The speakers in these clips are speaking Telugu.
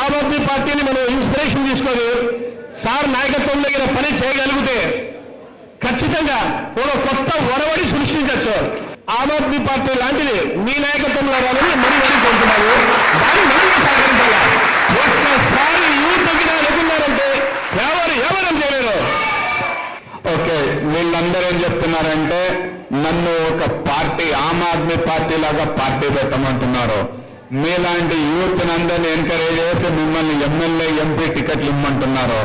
ఆదమీ పార్టీని మనం ఇన్స్పిరేషన్ తీసుకొని సార్ నాయకత్వం దగ్గర పని చేయగలిగితే ఖచ్చితంగా ఒక కొత్త ఒరవడి సృష్టించవచ్చు. ఆమ్ ఆద్మీ పార్టీ లాంటిది మీ నాయకత్వంలో రావాలని మరీ కోరుతున్నాను. దాన్ని మనం సహకరించాలి. ఒక్కసారి యూత్ తగ్గినా లేకున్నారంటే ఎవరు చేయలేరు. ఓకే, వీళ్ళందరూ ఏం చెప్తున్నారంటే నన్ను ఒక పార్టీ ఆమ్ ఆద్మీ పార్టీ లాగా పార్టీ పెట్టమంటున్నారు. మీలాంటి యూత్ అందరినీ ఎంకరేజ్ చేసి మిమ్మల్ని ఎమ్మెల్యే ఎంపీ టికెట్లు ఇమ్మంటున్నారు.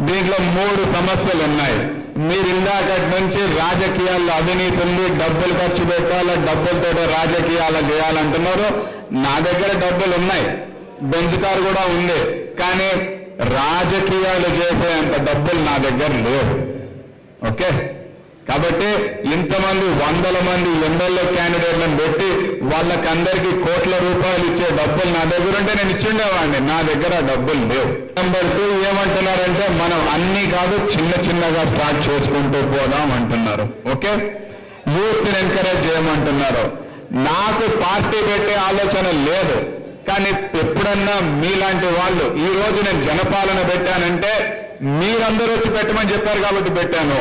దీంట్లో 3 సమస్యలు ఉన్నాయి. మీరు ఇందాకటి నుంచి రాజకీయాల్లో అవినీతి ఉంది, డబ్బులు ఖర్చు పెట్టాలి, డబ్బులతో రాజకీయాలు చేయాలంటున్నారు. నా దగ్గర డబ్బులు ఉన్నాయి, బెంచ్ కారు కూడా ఉంది, కానీ రాజకీయాలు చేసేంత డబ్బులు నా దగ్గర లేవు. ఓకే, కాబట్టి ఇంతమంది 100ల మంది ఎమ్మెల్యే క్యాండిడేట్లను పెట్టి వాళ్ళకందరికీ కోట్ల రూపాయలు ఇచ్చే డబ్బులు నా దగ్గర ఉంటే నేను ఇచ్చిండేవాడిని. నా దగ్గర డబ్బులు లేవు. నెంబర్ 2 ఏమంటున్నారంటే మనం అన్ని కాదు చిన్న చిన్నగా స్టార్ట్ చేసుకుంటూ పోదాం అంటున్నారు. ఓకే, యూత్ ఎంకరేజ్ చేయమంటున్నారు. నాకు పార్టీ పెట్టే ఆలోచన లేదు, కానీ ఎప్పుడన్నా మీలాంటి వాళ్ళు ఈ రోజు నేను జనపాలన పెట్టానంటే మీరందరూ వచ్చి పెట్టమని చెప్పారు కాబట్టి పెట్టాను.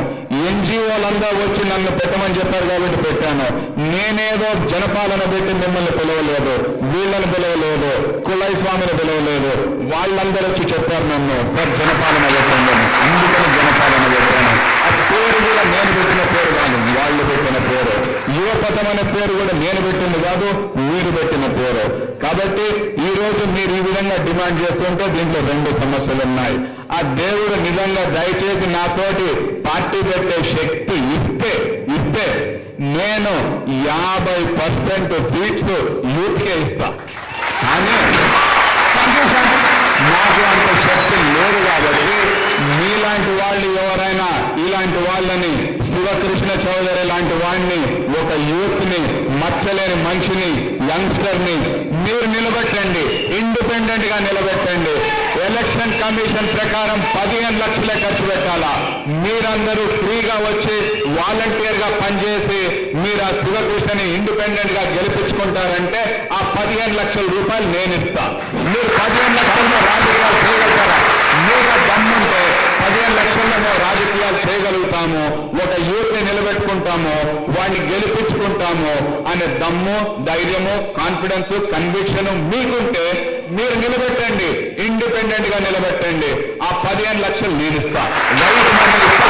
ఎన్జిఓలందరూ వచ్చి నన్ను పెట్టమని చెప్పారు కాబట్టి పెట్టాను. నేనేదో జనపాలన పెట్టి మిమ్మల్ని పిలవలేదు, వీళ్ళని పిలవలేదు, కులై స్వామిని పిలవలేదు. వాళ్ళందరూ వచ్చి చెప్పారు నన్ను సార్ జనపాలన పెట్టండి, అందుకని జనపాలన పెట్టాను. ఆ పేరు కూడా నేను పెట్టిన పేరు కాదు, వాళ్ళు పెట్టిన పేరు. యువపథం అనే పేరు కూడా నేను పెట్టింది కాదు, మీరు పెట్టిన పేరు. కాబట్టి ఈ రోజు మీరు ఈ విధంగా డిమాండ్ చేస్తుంటే దీంట్లో 2 సమస్యలు ఉన్నాయి. ఆ దేవుడు నిజంగా దయచేసి నాతోటి పార్టీ పెట్టే శక్తి ఇస్తే నేను 50% సీట్స్ యూత్కే ఇస్తా. కానీ నాకు అంత శక్తి లేదు కాబట్టి మీలాంటి వాళ్ళు ఎవరైనా ఇలాంటి వాళ్ళని శివకృష్ణ చౌదరి లాంటి వాడిని ఒక యూత్ ని మచ్చలేని మనిషిని యంగ్స్టర్ ని మీరు నిలబెట్టండి, ఇండిపెండెంట్ గా నిలబెట్టండి. ఎలక్షన్ కమిషన్ ప్రకారం 15 లక్షలే ఖర్చు పెట్టాలా. మీరందరూ ఫ్రీగా వచ్చి వాలంటీర్ గా పనిచేసి మీరు ఆ శివకృష్ణని ఇండిపెండెంట్ గా గెలిపించుకుంటారంటే ఆ 15 లక్షల రూపాయలు నేను ఇస్తా. మీరు 15 లక్షల్లో రాజకీయాలు చేయగలుగుతారా? మీకు దమ్ముంటే 15 లక్షల్లో మేము రాజకీయాలు చేయగలుగుతాము, ఒక యూత్ ని నిలబెట్టుకుంటాము, వాడిని గెలిపించుకుంటాము అనే దమ్ము, ధైర్యము, కాన్ఫిడెన్స్, కన్విక్షన్ మీకుంటే మీరు నిలబెట్టండి, ఇండిపెండెంట్ గా నిలబెట్టండి. ఆ 15 లక్షలు నేను ఇస్తా. వైట్ మనీ ఇస్తా.